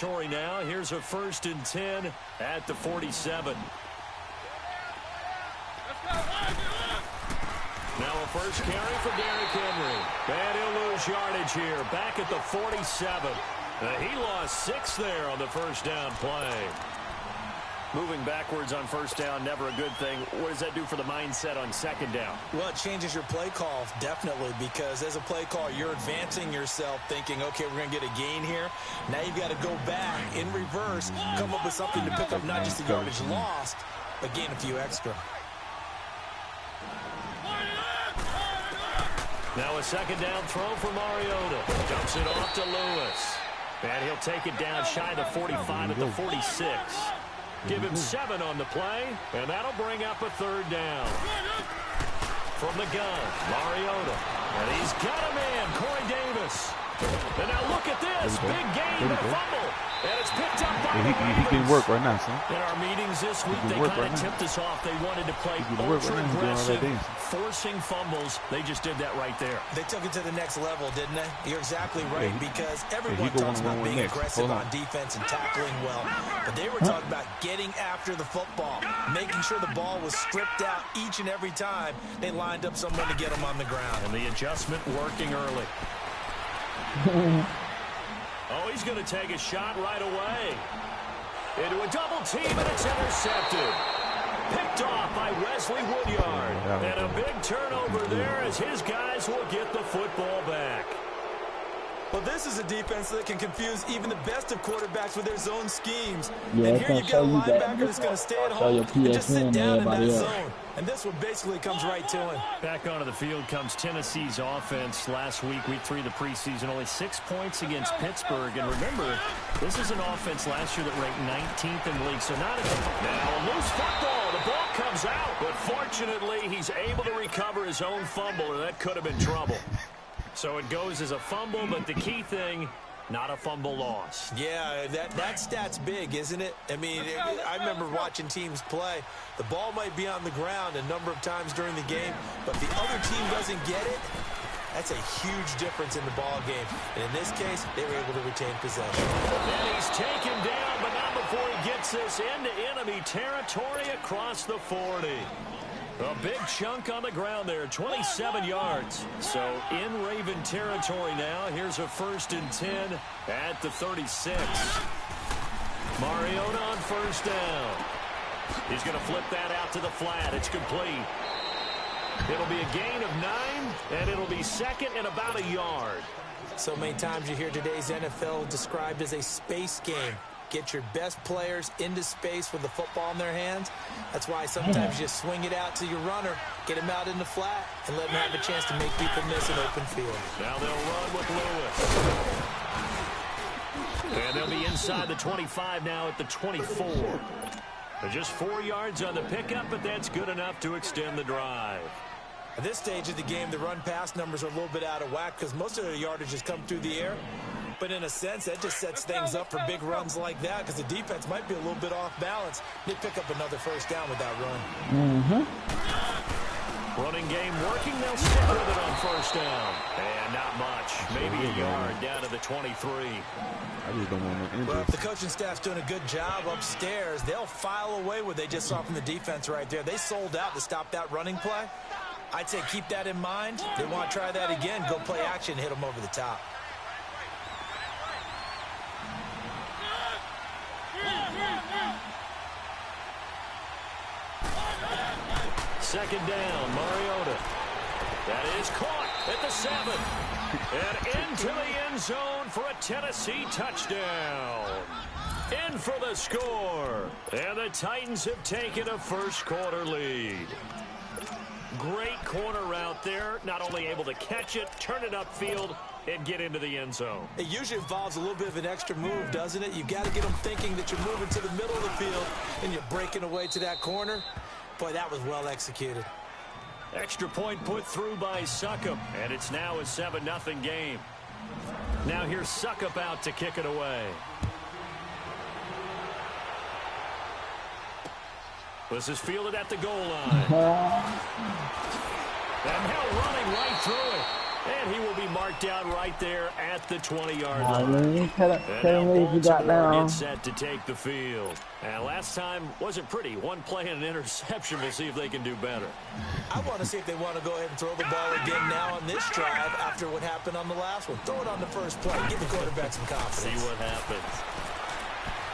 territory now. Here's a 1st and 10 at the 47. Now a first carry for Derrick Henry. And he'll lose yardage here. Back at the 47. He lost 6 there on the first down play. Moving backwards on first down, never a good thing. What does that do for the mindset on second down? Well, it changes your play call, definitely, because as a play caller, you're advancing yourself thinking, okay, we're going to get a gain here. Now you've got to go back in reverse, come up with something to pick up not just the yardage lost, but gain a few extra. Now a second down throw for Mariota. Dumps it off to Lewis. And he'll take it down shy of the 45 at the 46. Give him 7 on the play, and that'll bring up a 3rd down. From the gun, Mariota. And he's got a man, Corey Davis. And now look at this. Big gain, but a fumble. And it's picked up by the Ravens. He can work right now, son. In our meetings this week, they kind of tipped us off. They wanted to play ultra-aggressive, forcing fumbles. They just did that right there. They took it to the next level, didn't they? You're exactly right, because everyone talks about being aggressive on defense and tackling well. But they were talking about getting after the football, making sure the ball was stripped out each and every time they lined up someone to get them on the ground. And the adjustment working early. Oh, he's going to take a shot right away. Into a double team, and it's intercepted. Picked off by Wesley Woodyard. And a big turnover there as his guys will get the football back. Well, this is a defense that can confuse even the best of quarterbacks with their zone schemes. Yeah, and here you've got a linebacker that's going to stay at home and just sit down in that zone. And this one basically comes right to him. Back onto the field comes Tennessee's offense. Last week, week 3 of the preseason, only 6 points against Pittsburgh. And remember, this is an offense last year that ranked 19th in the league. So not now a loose football. The ball comes out. But fortunately, he's able to recover his own fumble, or that could have been trouble. So it goes as a fumble, but the key thing, not a fumble loss. Yeah, that stat's big, isn't it? I mean, I remember watching teams play. The ball might be on the ground a number of times during the game, but the other team doesn't get it. That's a huge difference in the ball game. And in this case, they were able to retain possession. And he's taken down, but not before he gets this into enemy territory across the 40. A big chunk on the ground there, 27 yards. So in Raven territory now. Here's a 1st and 10 at the 36. Mariota on first down. He's going to flip that out to the flat. It's complete. It'll be a gain of 9, and it'll be 2nd and about a yard. So many times you hear today's NFL described as a space game. Get your best players into space with the football in their hands. That's why sometimes you swing it out to your runner, get him out in the flat, and let him have a chance to make people miss an open field. Now they'll run with Lewis. And they'll be inside the 25 now at the 24. They're just 4 yards on the pickup, but that's good enough to extend the drive. At this stage of the game, the run-pass numbers are a little bit out of whack because most of their yardage has come through the air. But in a sense, that just sets things up for big runs like that because the defense might be a little bit off balance. They pick up another first down with that run. Running game working. They'll stick with it on first down. And not much. Maybe a yard down to the 23. I just don't want no injuries. Well, the coaching staff's doing a good job upstairs. They'll file away what they just saw from the defense right there. They sold out to stop that running play. I'd say keep that in mind. They want to try that again. Go play action, hit them over the top. Second down, Mariota. That is caught at the 7. And into the end zone for a Tennessee touchdown. In for the score. And the Titans have taken a first-quarter lead. Great corner route there. Not only able to catch it, turn it upfield, and get into the end zone. It usually involves a little bit of an extra move, doesn't it? You've got to get them thinking that you're moving to the middle of the field and you're breaking away to that corner. Boy, that was well executed. Extra point put through by Succop, and it's now a 7-0 game. Now here's Succop out to kick it away. This is fielded at the goal line. And now running right through it. And he will be marked out right there at the 20-yard line. Man, tell me if you got down. Gets set to take the field. And last time wasn't pretty. One play and an interception. We'll see if they can do better. I want to see if they want to go ahead and throw the ball again now on this drive after what happened on the last one. Throw it on the first play. Give the quarterback some confidence. See what happens.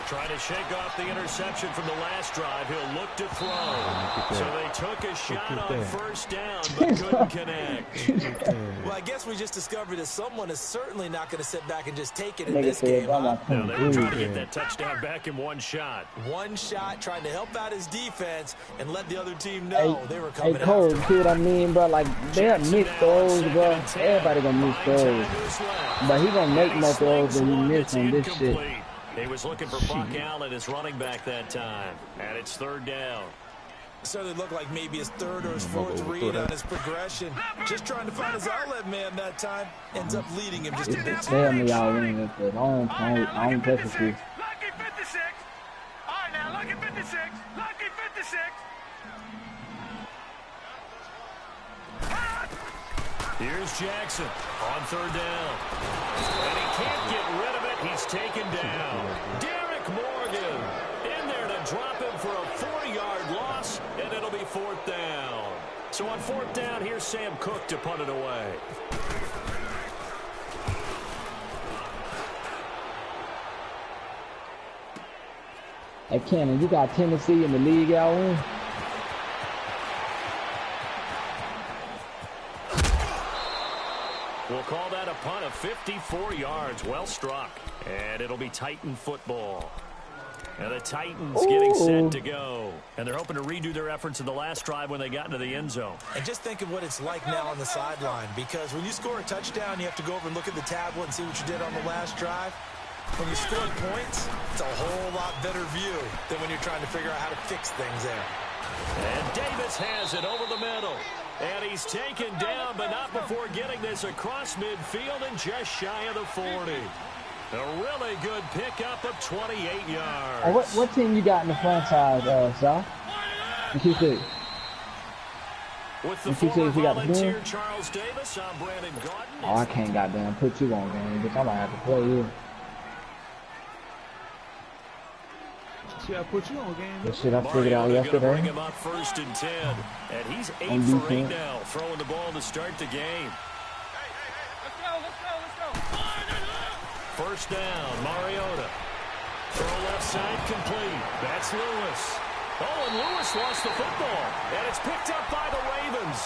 Trying to shake off the interception from the last drive. He'll look to throw. So they took a shot on first down, but couldn't connect. Well, I guess we just discovered that someone is certainly not going to sit back and just take it in this game. No, they were trying to get that touchdown back in one shot. One shot, trying to help out his defense and let the other team know they were coming after. Cole, see what I mean, bro? Like, they'll miss throws, bro. Everybody going to miss throws. But he going to make more throws than he missed on this shit. He was looking for Buck Allen as running back that time. And it's third down. Certainly looked like maybe his third or his fourth read on his progression. Just trying to find his outlet man that time. Ends up leading him just a bit. Tell me y'all win with it. I don't touch with you. Lucky 56. All right, now, lucky 56. Lucky 56. Here's Jackson on third down. And he can't get rid of it. He's taken down. Derek Morgan in there to drop him for a 4-yard loss, and it'll be fourth down. So on fourth down, here's Sam Cook to punt it away. Hey, Cannon, you got Tennessee in the league, y'all win? We'll call that a punt of 54 yards. Well struck. And it'll be Titan football. And the Titans getting set to go. And they're hoping to redo their efforts in the last drive when they got into the end zone. And just think of what it's like now on the sideline. Because when you score a touchdown, you have to go over and look at the tablet and see what you did on the last drive. When you score points, it's a whole lot better view than when you're trying to figure out how to fix things there. And Davis has it over the middle. And he's taken down, but not before getting this across midfield and just shy of the 40. A really good pickup of 28 yards. What team you got in the franchise, Sal? In Q6? With the former volunteer Charles Davis, I'm Brandon Gordon. Oh, I can't goddamn put you on game, bitch. I might have to play you. I put you on game. This shit I figured out yesterday. Bring him up first and 10, and he's 8 for 8 now, throwing the ball to start the game. Let's go. First down, Mariota. Throw left side complete. That's Lewis. Oh, and Lewis lost the football, and it's picked up by the Ravens.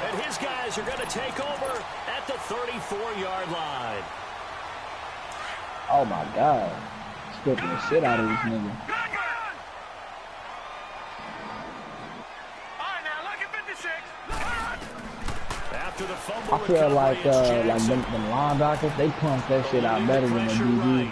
And his guys are going to take over at the 34-yard line. Oh my God, stripping the shit out of this nigga. I feel like them linebackers, they punch that shit out better than the DB.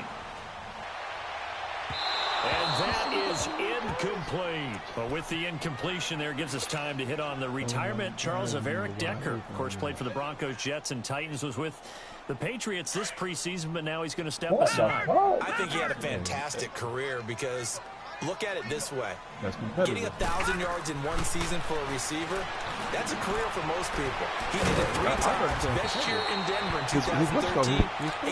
And that is incomplete. But with the incompletion there, gives us time to hit on the retirement, Charles, of Eric Decker. Of course, played for the Broncos, Jets, and Titans, was with the Patriots this preseason, but now he's going to step aside. I think he had a fantastic career because look at it this way. Getting 1,000 yards in one season for a receiver, that's a career for most people. He did it 3 times. Best year in Denver in 2013.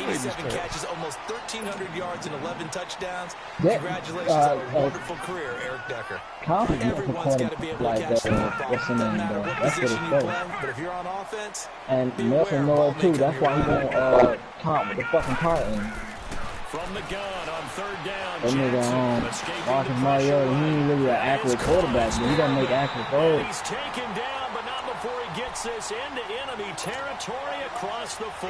87 catches, almost 1,300 yards and 11 touchdowns. Congratulations on a wonderful career, Eric Decker. Everyone's got to be able to catch the football. Doesn't matter what position you play, but if you're on offense, and Nelson Noel too. That's why he won't count with the fucking part in. From the gun on third down, that nigga Marcus Mariota, he ain't really an accurate quarterback, but he don't make accurate throws. He's taken down, but not before he gets this into enemy territory across the 40.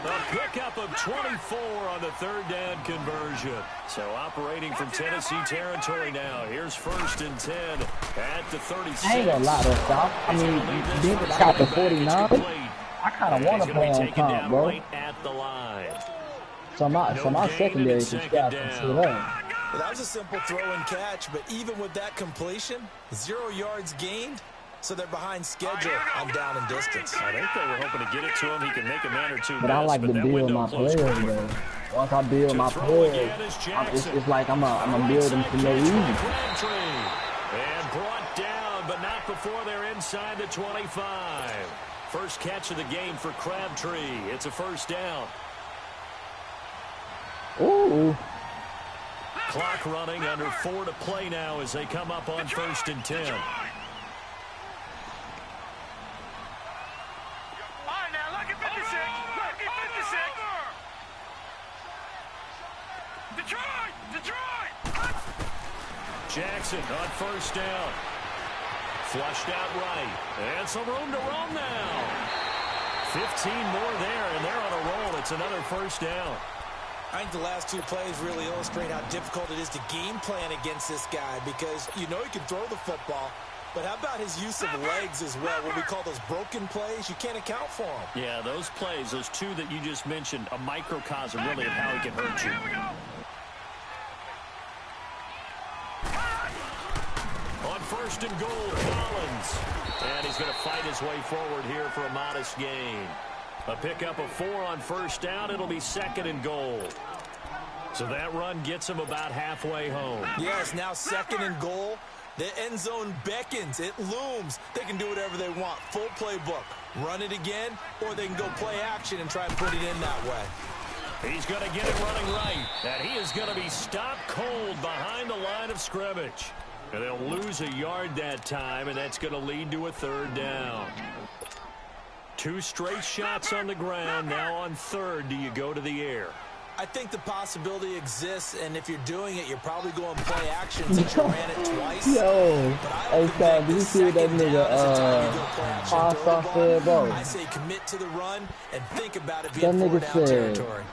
A pickup of 24 on the third down conversion. So operating from Tennessee territory now. Here's first and 10 at the 36. I ain't gonna lie to stop. I mean, David got the 49. I kind of want to play on top, bro. Right at the line. So my secondary should stop and sit up. Well, that was a simple throw and catch, but even with that completion, 0 yards gained, so they're behind schedule on down and distance. I think they were hoping to get it to him. He can make a man or two. But I like to build my players, though. Once I build my players, it's like I'm a build them for no reason. And brought down, but not before they're inside the 25. First catch of the game for Crabtree. It's a first down. Ooh. Clock running, under 4 to play now as they come up on 1st and 10. All right, now, lucky 56. Lucky 56. Detroit! Jackson on 1st down. Flushed out right. And some room to roam now. 15 more there, and they're on a roll. It's another first down. I think the last 2 plays really illustrate how difficult it is to game plan against this guy because you know he can throw the football, but how about his use of legs as well? What we call those broken plays, you can't account for them. Yeah, those plays, those 2 that you just mentioned, a microcosm really of how he can hurt you. On 1st and goal, Collins. And he's going to fight his way forward here for a modest gain. A pickup of 4 on 1st down. It'll be 2nd and goal. So that run gets him about halfway home. Yes, now 2nd and goal. The end zone beckons. It looms. They can do whatever they want. Full playbook. Run it again, or they can go play action and try and put it in that way. He's going to get it running right. And he is going to be stopped cold behind the line of scrimmage. And they'll lose a yard that time, and that's going to lead to a 3rd down. 2 straight shots on the ground. Now on 3rd, do you go to the air? I think the possibility exists, and if you're doing it, you're probably going play action since you ran it twice. Yo, hey, Scott, did you see what that nigga, I say commit to the run and think about it that being 4 nigga down said, territory.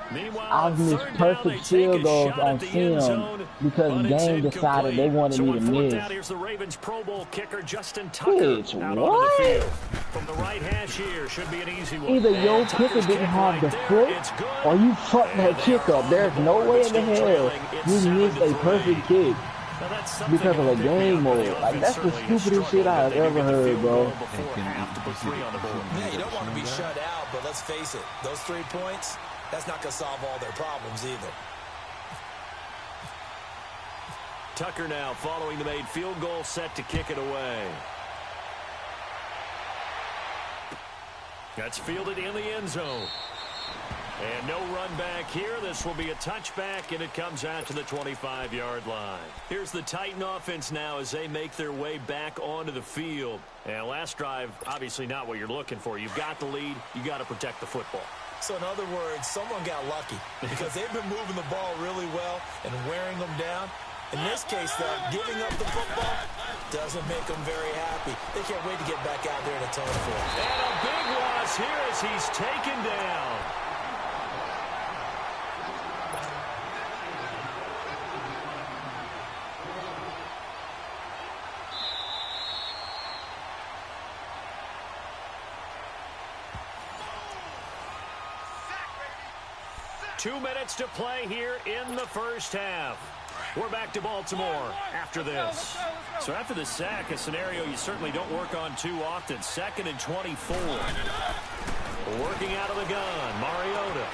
I've missed perfect field goals on film because game decided they wanted me to miss. Here's the Ravens Pro Bowl kicker Justin Tucker Bitch, out what? onto the field. From the right hash here, should be an easy one. Either your kicker didn't have the foot, or you fucked that kick up. There's no way in the hell you missed a perfect kick because of a game mode. Like, that's the stupidest shit I've ever heard, bro. Yeah, you don't want to be shut out, but let's face it, those 3 points, that's not going to solve all their problems either. Tucker now following the made field goal, set to kick it away. That's fielded in the end zone. And no run back here. This will be a touchback, and it comes out to the 25-yard line. Here's the Titan offense now as they make their way back onto the field. And last drive, obviously not what you're looking for. You've got the lead. You got to protect the football. So in other words, someone got lucky because they've been moving the ball really well and wearing them down. In this case, though, giving up the football doesn't make them very happy. They can't wait to get back out there and atone for it. And a big loss here as he's taken down. Two minutes to play here in the first half. We're back to Baltimore after this. So after the sack, a scenario you certainly don't work on too often. 2nd and 24. Working out of the gun, Mariota.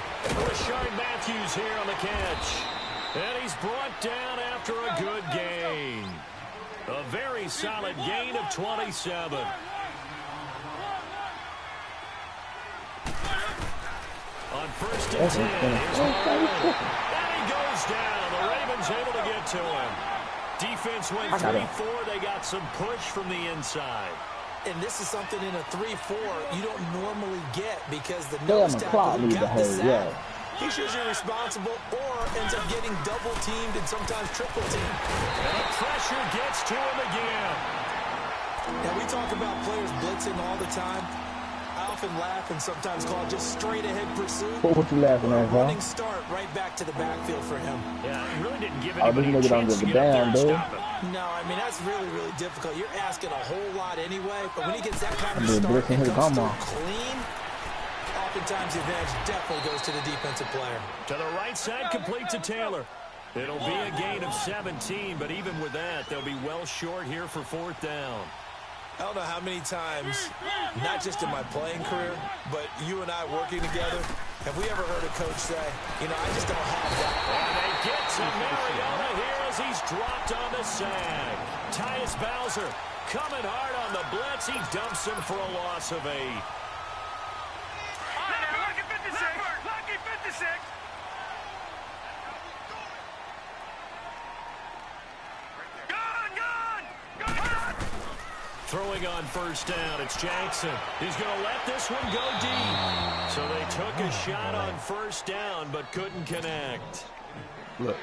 Rashard Matthews here on the catch. And he's brought down after a good gain. A very solid gain of 27. On 1st and 10, here's Mariota. And he goes down. The Ravens able to get to him. Defense went 3-4. They got some push from the inside. And this is something in a 3-4 you don't normally get because the nose tackle who got the sack, he's usually responsible or ends up getting double-teamed and sometimes triple-teamed. And the pressure gets to him again. Now, we talk about players blitzing all the time. I often laugh and sometimes call it just straight-ahead pursuit. What you laughing at, bro? Running start right back to the backfield for him. Yeah, it really didn't give anybody a this nigga chance to don't get give a up there damn, and dude. stop him. No, I mean, that's really, really difficult. You're asking a whole lot anyway, but when he gets that kind of Dude, start and blitzing comes his through clean, oftentimes the advantage definitely goes to the defensive player. To the right side, complete to Taylor. It'll be a gain of 17, but even with that, they'll be well short here for 4th down. I don't know how many times, not just in my playing career, but you and I working together, have we ever heard a coach say, you know, I just don't have that. And they get to Mariota here as he's dropped on the sag. Tyus Bowser coming hard on the blitz. He dumps him for a loss of 8. Throwing on first down, it's Jackson. He's going to let this one go deep. So they took a shot on first down, but couldn't connect. Look,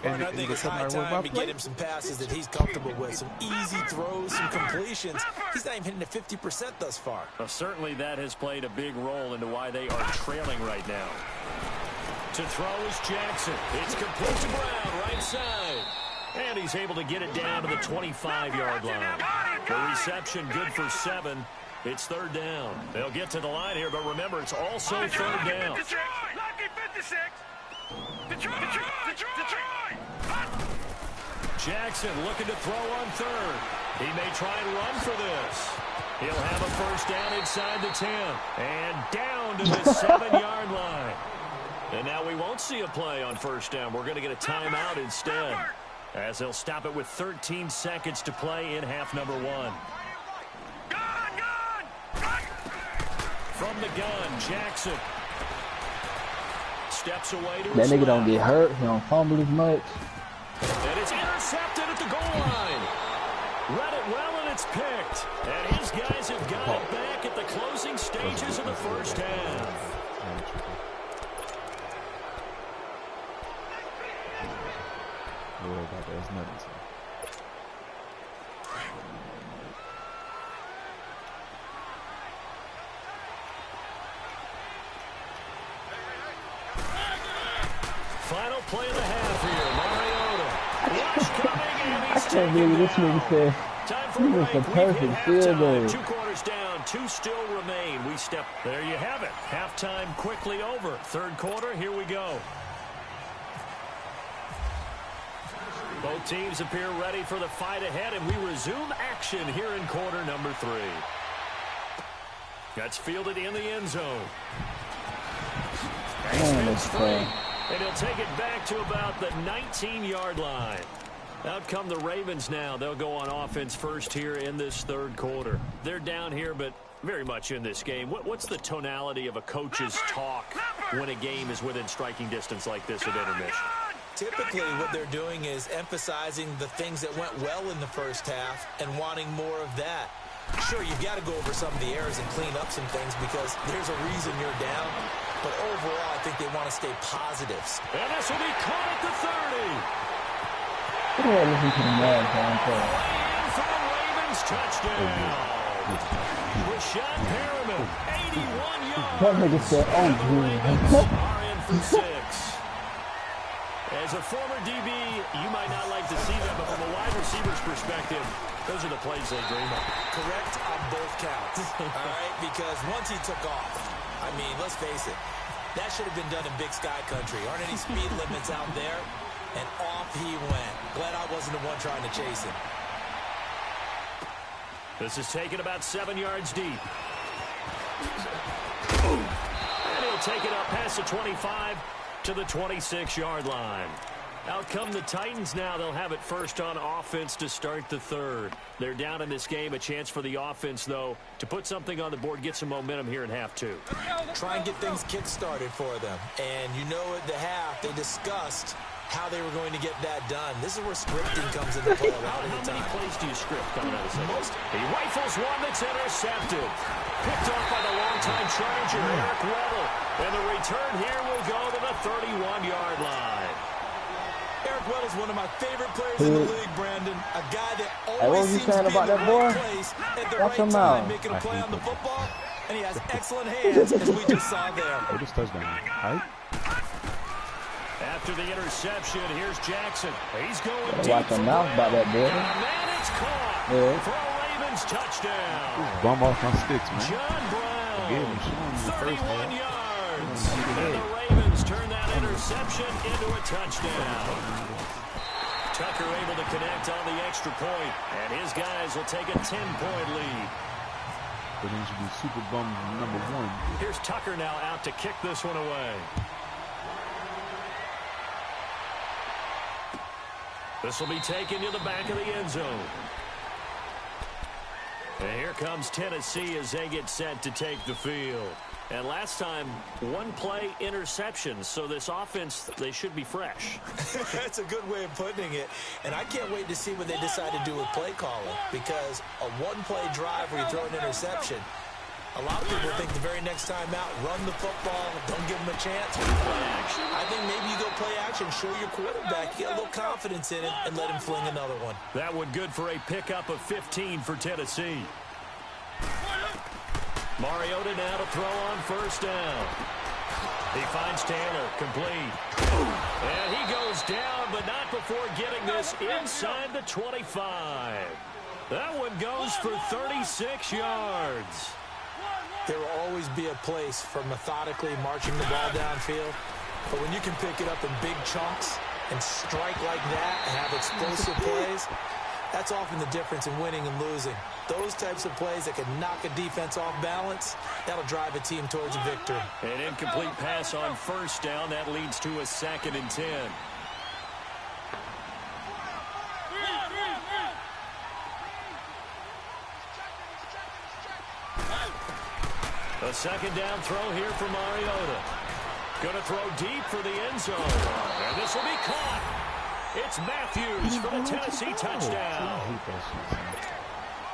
and I think it's high time to get him some passes that he's comfortable with. Some easy throws, some completions. He's not even hitting at 50% thus far. Well, certainly that has played a big role into why they are trailing right now. To throw is Jackson. It's complete to Brown, right side. And he's able to get it down to the 25-yard line. The reception good for 7. It's third down. They'll get to the line here, but remember, it's also third down. Jackson looking to throw on third. He may try and run for this. He'll have a first down inside the 10. And down to the 7-yard line. And now we won't see a play on first down. We're going to get a timeout instead, as they'll stop it with 13 seconds to play in half number 1. From the gun, Jackson steps away to that nigga don't get hurt. He don't fumble as much. And it's intercepted at the goal line. Read it well, and it's picked. And his guys have got it back at the closing stages of the first half. There's nothing. Final play of the half here. Mariota. Watch coming, and he's I can't believe this nigga said he was the perfect field goal. 2 quarters down, 2 still remain. We step. There you have it. Halftime quickly over. Third quarter, here we go. Both teams appear ready for the fight ahead, and we resume action here in quarter number 3. That's fielded in the end zone. And he'll take it back to about the 19-yard line. Out come the Ravens now. They'll go on offense first here in this third quarter. They're down here, but very much in this game. What's the tonality of a coach's talk when a game is within striking distance like this at intermission? Typically, what they're doing is emphasizing the things that went well in the first half and wanting more of that. Sure, you've got to go over some of the errors and clean up some things because there's a reason you're down. But overall, I think they want to stay positive. And this will be caught at the 30. Yeah, listen to the man, John. For the Ravens touchdown. Rashad Perriman, 81 yards. That nigga said, oh, Ravens are in for 6. As a former DB, you might not like to see that, but from a wide receiver's perspective, those are the plays they dream of. Correct on both counts, all right? Because once he took off, I mean, let's face it, that should have been done in Big Sky Country. Aren't any speed limits out there? And off he went. Glad I wasn't the one trying to chase him. This is taken about 7 yards deep. And he'll take it up past the 25 to the 26-yard line. Out come the Titans now. They'll have it first on offense to start the third. They're down in this game. A chance for the offense, though, to put something on the board, get some momentum here in half 2. Try and get things kick-started for them. And you know at the half, they discussed how they were going to get that done. This is where scripting comes into play a lot of the time. How many plays do you script coming out of this? He rifles one that's intercepted. Picked off by the longtime Charger, Eric Weddle. And the return here will go to the 31-yard line. Eric Weddle's one of my favorite players in the league, Brandon. A guy that Hey, always what was you seems to saying be in about the that boy? right place at the Watch right him time, out. making a play on the football. And he has excellent hands, as we just saw there. Oh, this touchdown. All right. After the interception, here's Jackson. He's going deep. Watch him mouth about that boy. And then it's caught for a Ravens touchdown. Bum off my sticks, man. John Brown, Again, 31 yards. And the Ravens turn that interception into a touchdown. Tucker able to connect on the extra point, and his guys will take a 10-point lead. But then should be super bum number 1. Here's Tucker now out to kick this one away. This will be taken to the back of the end zone. And here comes Tennessee as they get set to take the field. And last time, one play interception. So this offense, they should be fresh. That's a good way of putting it. And I can't wait to see what they decide to do with play calling, because a one-play drive where you throw an interception, a lot of people think the very next time out, run the football, don't give them a chance. Play action. I think maybe you go play action, show your quarterback, get a little confidence in it, and let him fling another one. That one good for a pickup of 15 for Tennessee. Mariota now to throw on first down. He finds Taylor, complete. And he goes down, but not before getting this inside the 25. That one goes for 36 yards. There will always be a place for methodically marching the ball downfield. But when you can pick it up in big chunks and strike like that and have explosive plays, that's often the difference in winning and losing. Those types of plays that can knock a defense off balance, that'll drive a team towards a victory. An incomplete pass on first down. That leads to a 2nd and 10. A 2nd down throw here for Mariota. Going to throw deep for the end zone. And this will be caught. It's Matthews for the Tennessee touchdown.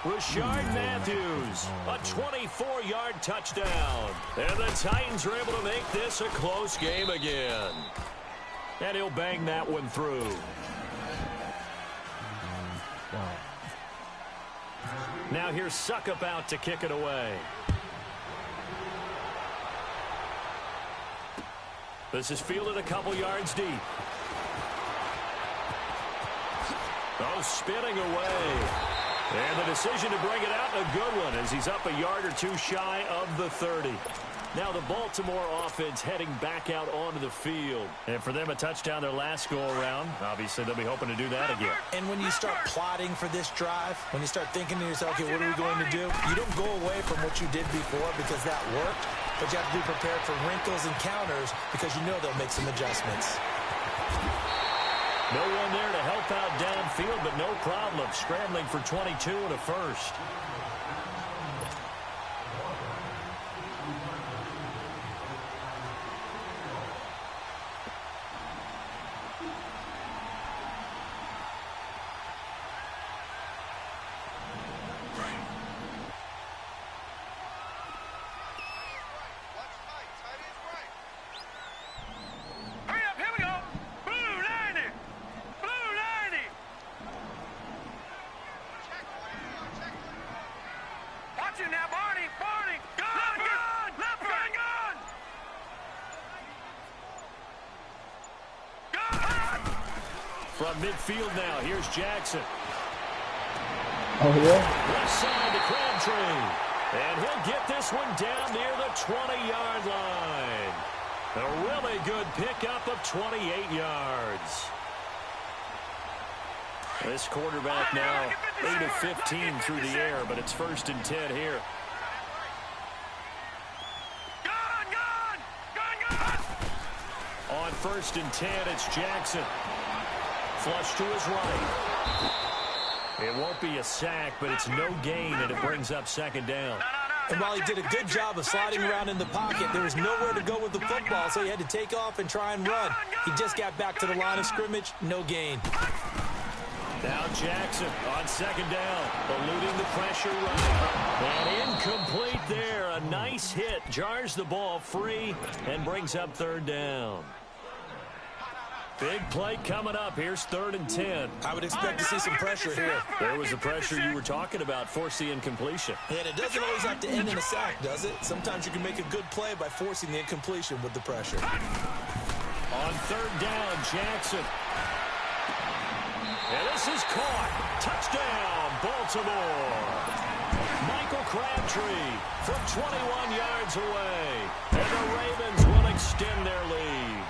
Rashard Matthews, a 24-yard touchdown. And the Titans are able to make this a close game again. And he'll bang that one through. Now here's Suckup out to kick it away. This is fielded a couple yards deep. Oh, spinning away. And the decision to bring it out, a good one, as he's up a yard or two shy of the 30. Now the Baltimore offense heading back out onto the field. And for them, a touchdown their last go-around. Obviously, they'll be hoping to do that again. And when you start plotting for this drive, when you start thinking to yourself, okay, what are we going to do? You don't go away from what you did before because that worked, but you have to be prepared for wrinkles and counters because you know they'll make some adjustments. No one there to help out downfield, but no problem scrambling for 22 and a first. From midfield now, here's Jackson. Oh, yeah? Left side to Crabtree. And he'll get this one down near the 20-yard line. A really good pickup of 28 yards. This quarterback now 8 of 15 through the air, but it's 1st and 10 here. On 1st and 10, it's Jackson. Flush to his right. It won't be a sack, but it's no gain, and it brings up 2nd down. And while he did a good job of sliding around in the pocket, there was nowhere to go with the football, so he had to take off and try and run. He just got back to the line of scrimmage, no gain. Now Jackson on 2nd down, eluding the pressure right. And incomplete there. A nice hit, jars the ball free, and brings up 3rd down. Big play coming up. Here's 3rd and 10. I would expect to see some pressure here. There was the pressure you were talking about, force the incompletion. And it doesn't always have to end in a sack, does it? Sometimes you can make a good play by forcing the incompletion with the pressure. On 3rd down, Jackson. And this is caught. Touchdown, Baltimore. Michael Crabtree from 21 yards away. And the Ravens will extend their lead.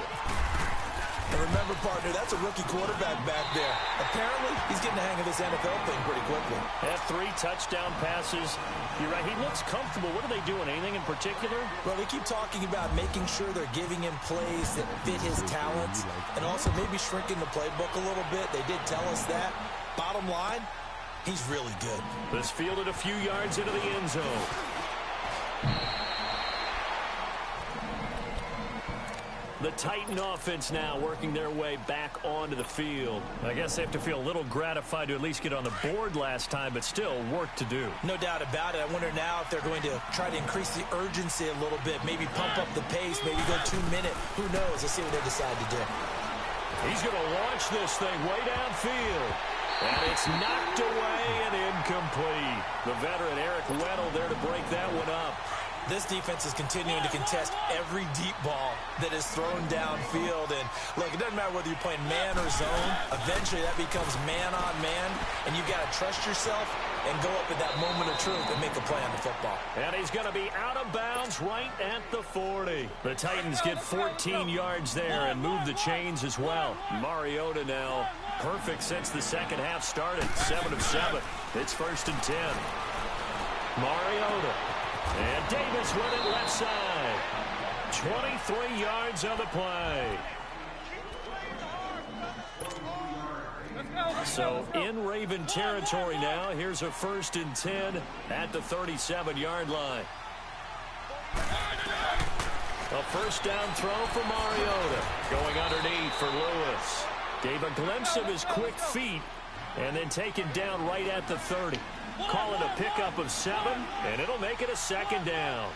And remember, partner, that's a rookie quarterback back there. Apparently, he's getting the hang of this NFL thing pretty quickly. Had 3 touchdown passes. You're right, he looks comfortable. What are they doing? Anything in particular? Well, they keep talking about making sure they're giving him plays that fit his talents and also maybe shrinking the playbook a little bit. They did tell us that. Bottom line, he's really good. This fielded a few yards into the end zone. The Titan offense now working their way back onto the field. I guess they have to feel a little gratified to at least get on the board last time, but still work to do. No doubt about it. I wonder now if they're going to try to increase the urgency a little bit, maybe pump up the pace, maybe go 2 minute. Who knows? Let's see what they decide to do. He's going to launch this thing way downfield. And it's knocked away and incomplete. The veteran Eric Weddle there to break that one up. This defense is continuing to contest every deep ball that is thrown downfield. And, look, it doesn't matter whether you're playing man or zone. Eventually, that becomes man-on-man, and you've got to trust yourself and go up at that moment of truth and make a play on the football. And he's going to be out of bounds right at the 40. The Titans get 14 yards there and move the chains as well. Mariota now perfect since the second half started. 7 of 7. It's 1st and 10. Mariota. And Davis with it left side. 23 yards on the play. So in Raven territory now. Here's a 1st and 10 at the 37-yard line. A first down throw for Mariota. Going underneath for Lewis. Gave a glimpse of his quick feet and then taken down right at the 30. Call it a pickup of 7, and it'll make it a 2nd down.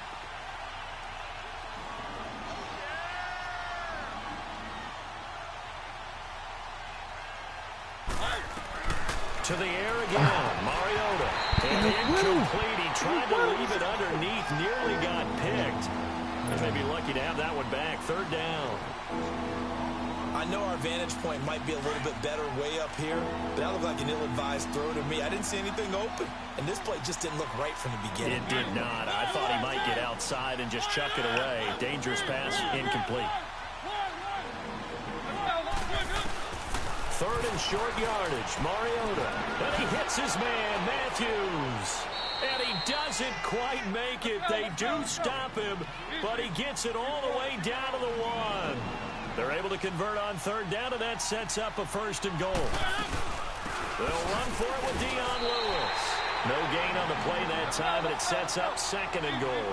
To the air again, Mariota. And incomplete. He tried to leave it underneath, nearly got picked. They may be lucky to have that one back. 3rd down. I know our vantage point might be a little bit better way up here, but that looked like an ill-advised throw to me. I didn't see anything open, and this play just didn't look right from the beginning. It did not. I thought he might get outside and just chuck it away. Dangerous pass, incomplete. 3rd and short yardage, Mariota. And he hits his man, Matthews. And he doesn't quite make it. They do stop him, but he gets it all the way down to the 1. They're able to convert on 3rd down, and that sets up a 1st and goal. They'll run for it with Dion Lewis. No gain on the play that time, and it sets up 2nd and goal.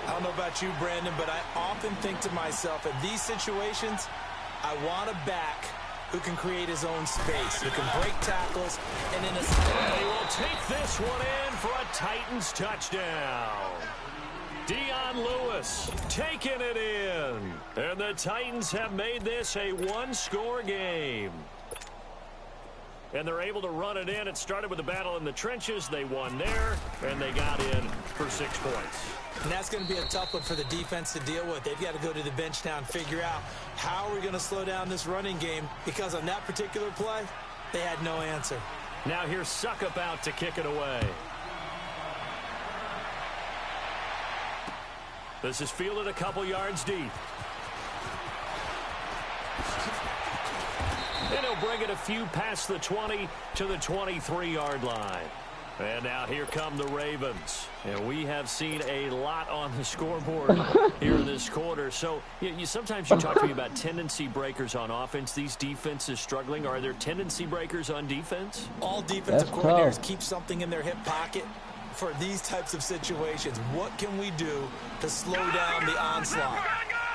I don't know about you, Brandon, but I often think to myself, in these situations, I want a back who can create his own space, who can break tackles, and in a... And he will take this one in for a Titans touchdown. Dion Lewis taking it in. And the Titans have made this a 1-score game. And they're able to run it in. It started with a battle in the trenches. They won there, and they got in for 6 points. And that's going to be a tough one for the defense to deal with. They've got to go to the bench now and figure out how are we going to slow down this running game, because on that particular play, they had no answer. Now here's Suckup out to kick it away. This is fielded a couple yards deep. And he'll bring it a few past the 20 to the 23-yard line. And now here come the Ravens. And we have seen a lot on the scoreboard here in this quarter. So sometimes you talk to me about tendency breakers on offense. These defenses struggling. Are there tendency breakers on defense? All defensive coordinators keep something in their hip pocket for these types of situations. What can we do to slow down the onslaught?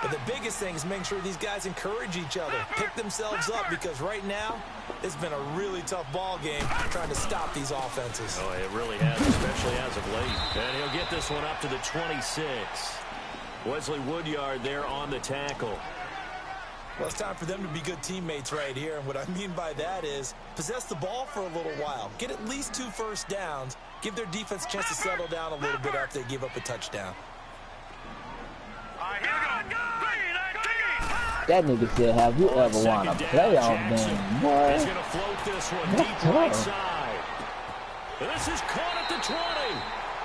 But the biggest thing is making sure these guys encourage each other, pick themselves up, because right now it's been a really tough ball game trying to stop these offenses. Oh, it really has, especially as of late. And he'll get this one up to the 26. Wesley Woodyard there on the tackle. Well, it's time for them to be good teammates right here. And what I mean by that is possess the ball for a little while. Get at least 2 first downs. Give their defense a chance to settle down a little bit after they give up a touchdown. That nigga said, have you ever won a playoff game, boy? He's going to float this one deep right side. And this is caught at the 20.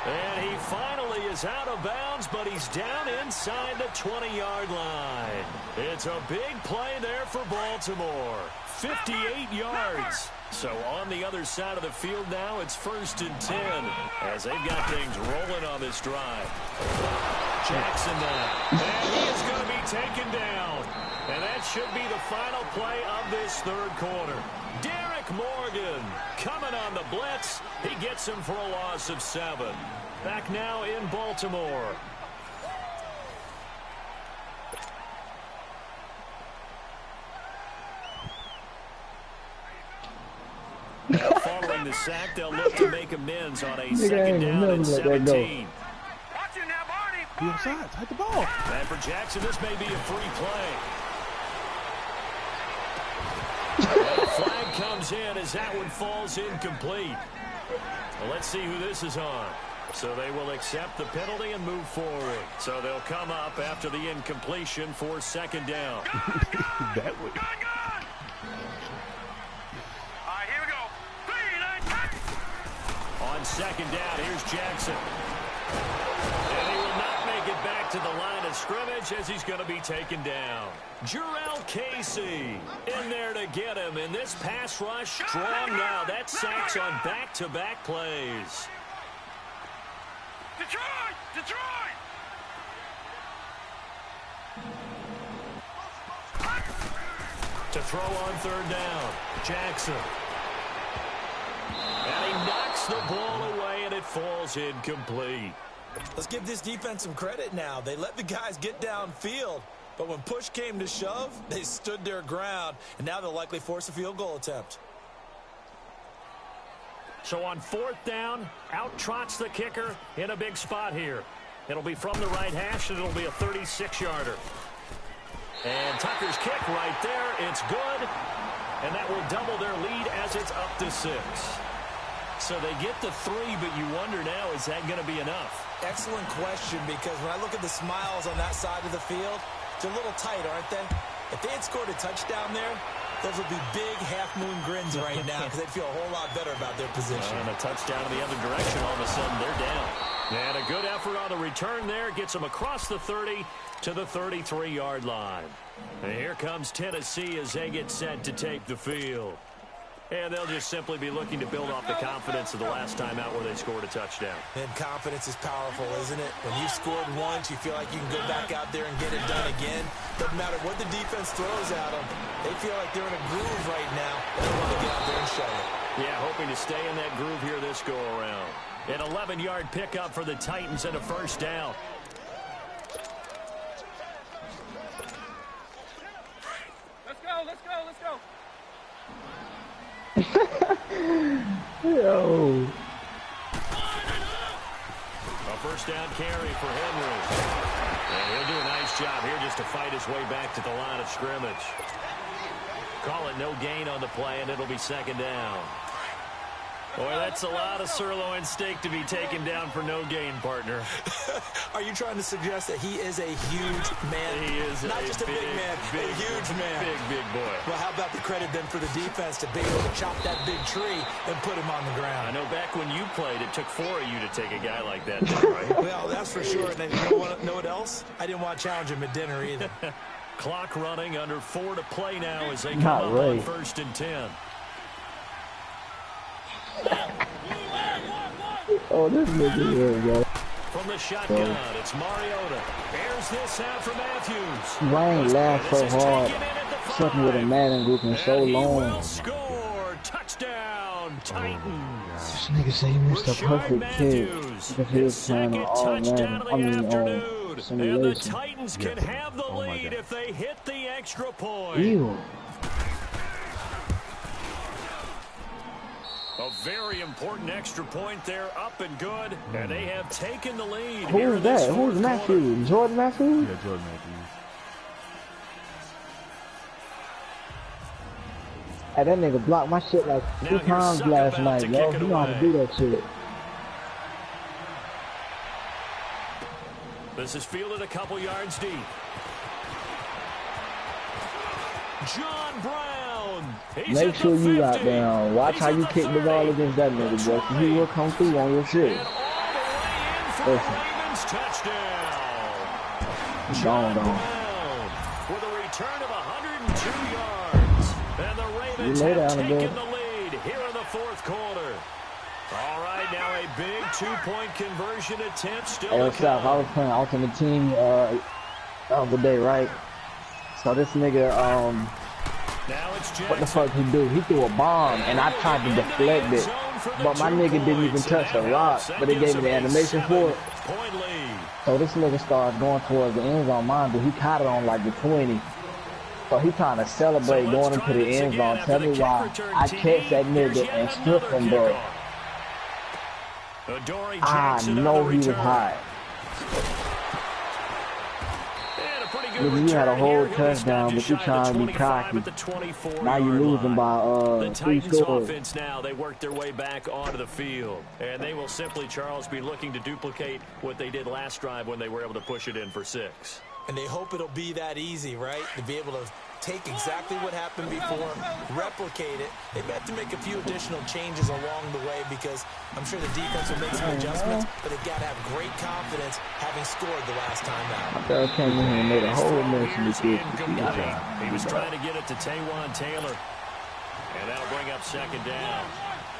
And he finally is out of bounds, but he's down inside the 20-yard line. It's a big play there for Baltimore. 58 yards. So on the other side of the field now, it's 1st and 10 as they've got things rolling on this drive. Jackson now. And he is going to be taken down. And that should be the final play of this 3rd quarter. Derek Morgan coming on the blitz. He gets him for a loss of 7. Back now in Baltimore. a sack, they'll look to make amends on a second down and 17. Watch it now, Barney. Be offside. Hide the ball. And for Jackson, this may be a free play. And the flag comes in as that one falls incomplete. Well, let's see who this is on. So they will accept the penalty and move forward. So they'll come up after the incompletion for second down. That way. All right, here we go. 3, 9, 10. On second down, here's Jackson. And he will not make it back to the line of scrimmage as he's going to be taken down. Jarrell Casey in there to get him. And this pass rush strong now. That sacks on back-to-back plays. Detroit! Detroit! To throw on third down, Jackson. And he knocks the ball away, and it falls incomplete. Let's give this defense some credit now. They let the guys get downfield, but when push came to shove, they stood their ground, and now they'll likely force a field goal attempt. So on fourth down, out trots the kicker in a big spot here. It'll be from the right hash, and it'll be a 36-yarder. And Tucker's kick right there. It's good. And that will double their lead as it's up to 6. So they get the 3, but you wonder now, is that going to be enough? Excellent question, because when I look at the smiles on that side of the field, they're a little tight, aren't they? If they had scored a touchdown there, those would be big half-moon grins right now because they'd feel a whole lot better about their position. And a touchdown in the other direction, all of a sudden they're down. And a good effort on the return there gets them across the 30 to the 33-yard line. And here comes Tennessee as they get set to take the field. And they'll just simply be looking to build off the confidence of the last time out where they scored a touchdown. And confidence is powerful, isn't it? When you've scored once, you feel like you can go back out there and get it done again. Doesn't matter what the defense throws at them. They feel like they're in a groove right now, and they want to get out there and show it. Yeah, hoping to stay in that groove here this go-around. An 11-yard pickup for the Titans and a first down. Let's go, let's go, let's go. Yo. A first down carry for Henry. And he'll do a nice job here just to fight his way back to the line of scrimmage. Call it no gain on the play, and it'll be second down. Boy, that's a lot of sirloin steak to be taken down for no gain, partner. Are you trying to suggest that he is a huge man? He is not just a big man, a huge man. Big boy. Well, how about the credit then for the defense to be able to chop that big tree and put him on the ground? I know back when you played, it took 4 of you to take a guy like that down, right? Well, that's for sure. And then you know what else? I didn't want to challenge him at dinner either. Clock running, under 4 to play now as they come Not up right. on first and 10. Oh, this nigga here, bro. From the shotgun, it's Mariota. Bears this out for Matthews. I ain't laughed so hard. Something with a Madden group in so And he long. will score. Touchdown, Titans. This nigga say he missed a perfect kick because he was playing on all Madden. I mean, And the simulation. Titans can have the lead if they hit the extra point. Ew. A very important extra point there, up and good, and they have taken the lead. Who's that? Who's Matthews? Jordan Matthews? Yeah, Jordan Matthews. Hey, that nigga blocked my shit like 2 times last night, yo. You know how to do that shit. This is fielded a couple yards deep. John Brown. Make sure you got down. Watch how you kick the ball against that nigga, boy. He will come through on your shit. And all the way in for the Ravens touchdown. John Brown with a return of 102 yards. And the Ravens have taken the lead here in the fourth quarter. All right, now a big 2-point conversion attempt still to South, I come. was playing Ultimate Team the other day, right? So this nigga, Now it's what the fuck he do? He threw a bomb, and I tried to deflect it. But my nigga didn't even touch the rock, but they gave me the animation for it. Point lead. So this nigga started going towards the end zone. Mine, but he caught it on like the 20. So he trying to celebrate going into the end zone. Tell me why I catch that nigga and strip him, bro. I know he was high. You had a whole touchdown, but you trying to be cocky. Now you're losing by 3 scores. Offense now, they work their way back onto the field. And they will simply, Charles, be looking to duplicate what they did last drive when they were able to push it in for 6. And they hope it'll be that easy, right? To be able to take exactly what happened before, replicate it. They may have to make a few additional changes along the way because I'm sure the defense will make some adjustments, but they've got to have great confidence having scored the last time out. I came in here and made a whole mess of this. He was trying to get it to Taywan Taylor, and that'll bring up 2nd down.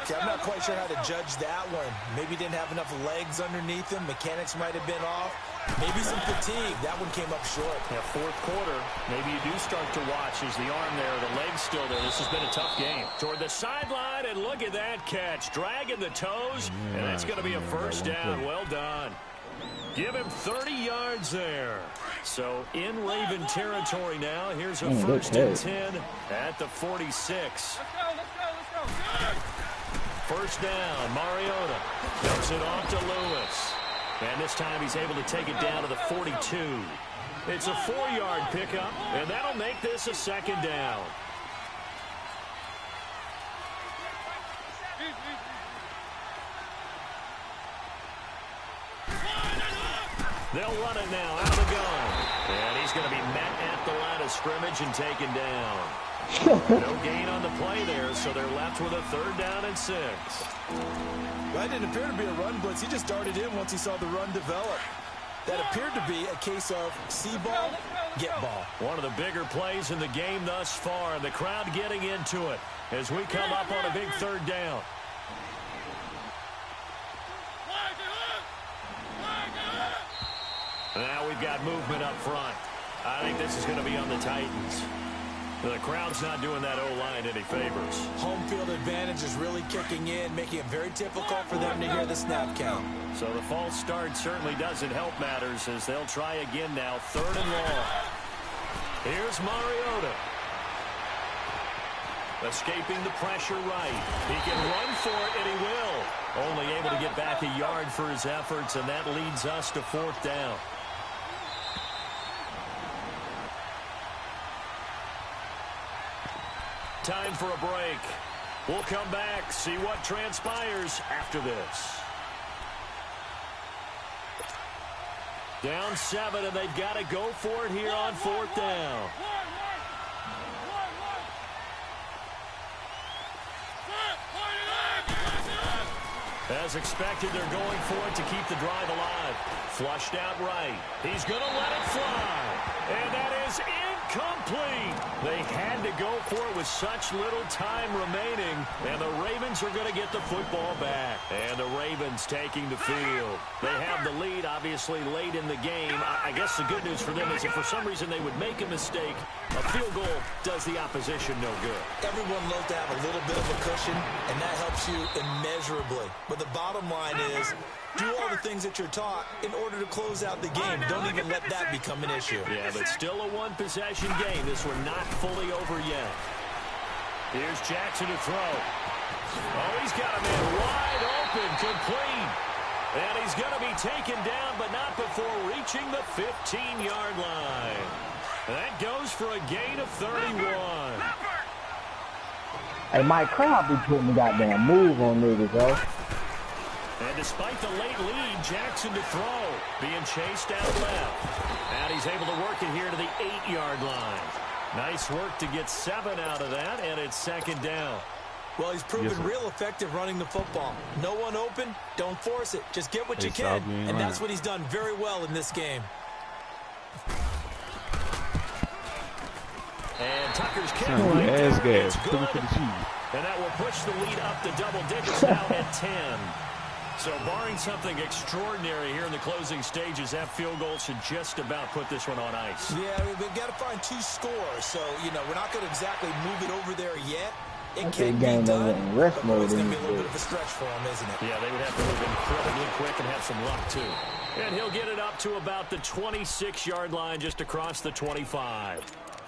Okay, I'm not quite sure how to judge that one. Maybe didn't have enough legs underneath him. Mechanics might have been off. Maybe some fatigue. That one came up short. Yeah, 4th quarter, maybe you do start to watch. Is the arm there, the leg's still there. This has been a tough game. Toward the sideline, and look at that catch. Dragging the toes, and that's going to be a 1st down. Well done. Give him 30 yards there. So in Raven territory now. Here's a 1st and 10 at the 46. Let's go. 1st down, Mariota dumps it off to Lewis. And this time he's able to take it down to the 42. It's a 4-yard pickup, and that'll make this a 2nd down. They'll run it now out of the gun. And he's going to be met at the line of scrimmage and taken down. No gain on the play there, so they're left with a 3rd down and 6. Well, that didn't appear to be a run blitz. He just darted in once he saw the run develop. That appeared to be a case of see ball, get ball. One of the bigger plays in the game thus far, and the crowd getting into it as we come up on a big 3rd down. Now we've got movement up front. I think this is going to be on the Titans. The crowd's not doing that O-line any favors. Home field advantage is really kicking in, making it very difficult for them to hear the snap count. So the false start certainly doesn't help matters as they'll try again now, 3rd and long. Here's Mariota. Escaping the pressure right. He can run for it, and he will. Only able to get back a yard for his efforts, and that leads us to 4th down. Time for a break. We'll come back, see what transpires after this. Down 7, and they've got to go for it here on 4th down. As expected, they're going for it to keep the drive alive. Flushed out right. He's going to let it fly. And that is incomplete. They had to go for it with such little time remaining. And the Ravens are going to get the football back. And the Ravens taking the field. They have the lead, obviously, late in the game. I guess the good news for them is if for some reason they would make a mistake, a field goal does the opposition no good. Everyone loves to have a little bit of a cushion, and that helps you immeasurably. But the bottom line is, do all the things that you're taught in order to close out the game. Don't even let that become an issue. Yeah, but still a one-possession game. This one not fully over yet. Here's Jackson to throw. Oh, he's got a man wide open, complete. And he's going to be taken down, but not before reaching the 15-yard line. That goes for a gain of 31. Hey, my crowd be putting the goddamn move on niggas, yo. And despite the late lead, Jackson to throw. Being chased out left. And he's able to work it here to the 8-yard line. Nice work to get 7 out of that, and it's 2nd down. Well, he's proven real effective running the football. No one open, don't force it. Just get what you can, and that's what he's done very well in this game. And Tucker's kick right there. It's good. And that will push the lead up to double digits now at 10. So barring something extraordinary here in the closing stages, that field goal should just about put this one on ice. Yeah, we've got to find 2 scores. So, you know, we're not going to exactly move it over there yet. It can be done, but it's going to be a little bit of a stretch for him, isn't it? Yeah, they would have to move incredibly quick and have some luck, too. And he'll get it up to about the 26-yard line just across the 25.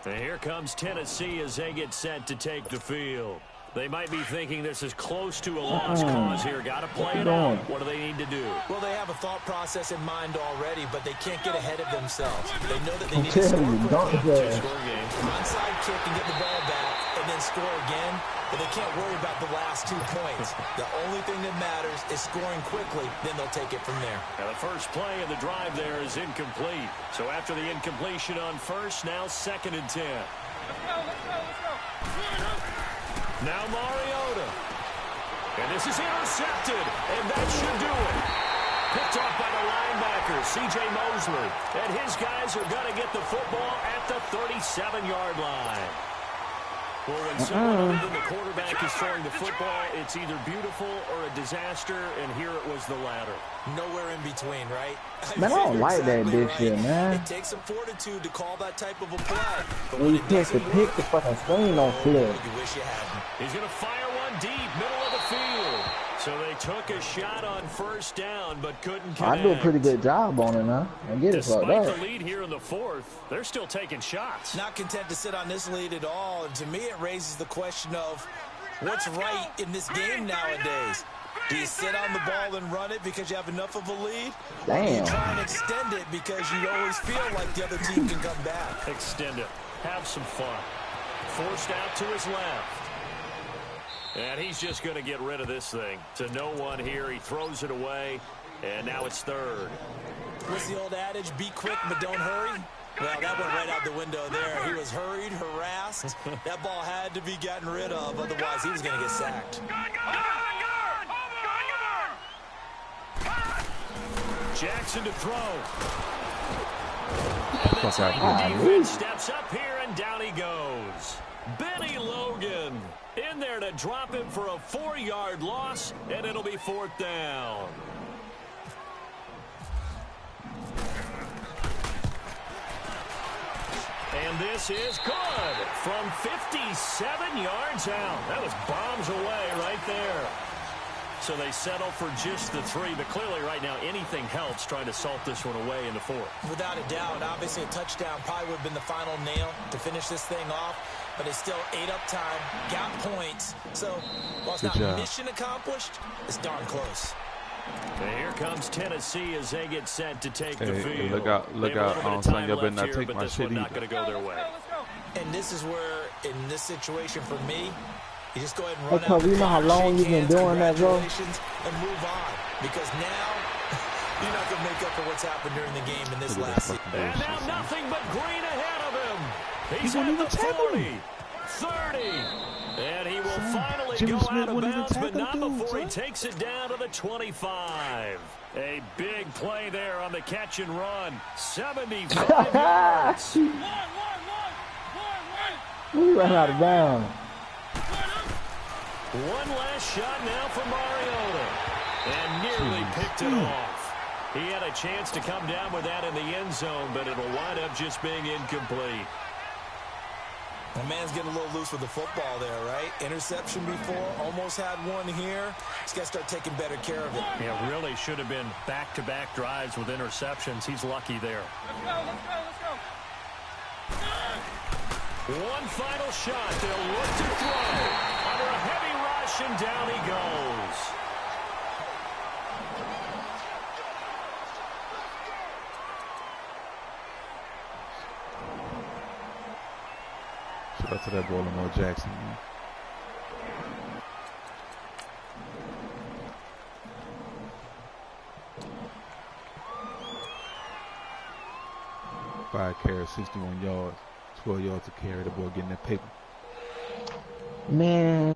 And here comes Tennessee as they get set to take the field. They might be thinking this is close to a lost cause here. Got to play it out. What do they need to do? Well, they have a thought process in mind already, but they can't get ahead of themselves. They know that they need to score quickly. Two-score game. Onside kick and get the ball back and then score again, but they can't worry about the last 2 points. The only thing that matters is scoring quickly, then they'll take it from there. Now the first play of the drive there is incomplete. So after the incompletion on first, now 2nd and 10. Let's go. Now Mariota. And this is intercepted, and that should do it. Picked off by the linebacker, C.J. Mosley. And his guys are going to get the football at the 37-yard line. Well, when someone other than the quarterback is throwing the football, it's either beautiful or a disaster, and here it was the latter. Nowhere in between, right? Man, I don't like that this shit, man. It takes some fortitude to call that type of a play. But when you pick the fucking screen on flip. You wish you hadn't. He's going to fire one deep, middle of the field. So they took a shot on first down, but couldn't connect. I do a pretty good job on it, huh? I get it fucked up. Despite the lead here in the 4th, they're still taking shots. Not content to sit on this lead at all, and to me it raises the question of what's right in this game nowadays. Do you sit on the ball and run it because you have enough of a lead? Damn. Or do you try and extend it because you always feel like the other team can come back? Extend it. Have some fun. Forced out to his left. And he's just going to get rid of this thing. To no one here. He throws it away. And now it's 3rd. What's the old adage? Be quick, but don't hurry. Well, that went right out the window there. He was hurried, harassed. That ball had to be gotten rid of. Otherwise, he was going to get sacked. Jackson to throw. And the defense steps up here, and down he goes. Benny Logan in there to drop him for a 4-yard loss, and it'll be 4th down. And this is good from 57 yards out. That was bombs away right there. So they settle for just the 3, but clearly right now anything helps trying to salt this one away in the 4th. Without a doubt, obviously a touchdown probably would have been the final nail to finish this thing off, but they still ate up time, got points. So while it's not mission accomplished, it's darn close. And here comes Tennessee as they get set to take the field. Look out, son, y'all better not take my shit either. Not going to go their way. And this is where, in this situation for me, you just go ahead and run out. Because you know how long you've been doing that, bro? And move on. Because now, you're not going to make up for what's happened during the game in this last season. And now nothing but green ahead of him. He's at the 40, 30. And he will finally go out of bounds, but not before he takes it down to the 25. A big play there on the catch and run. 75 yards. We ran out of bounds. One last shot now for Mariota. And nearly picked it off. He had a chance to come down with that in the end zone, but it'll wind up just being incomplete. The man's getting a little loose with the football there, right? Interception before, almost had one here. He's got to start taking better care of it. Yeah, really should have been back-to-back drives with interceptions. He's lucky there. Let's go. One final shot. They'll look to throw. Under a heavy rush, and down he goes. Shout out to that Baltimore Jackson, man. Five carries, 61 yards, 12 yards to carry. The boy getting that paper. Man.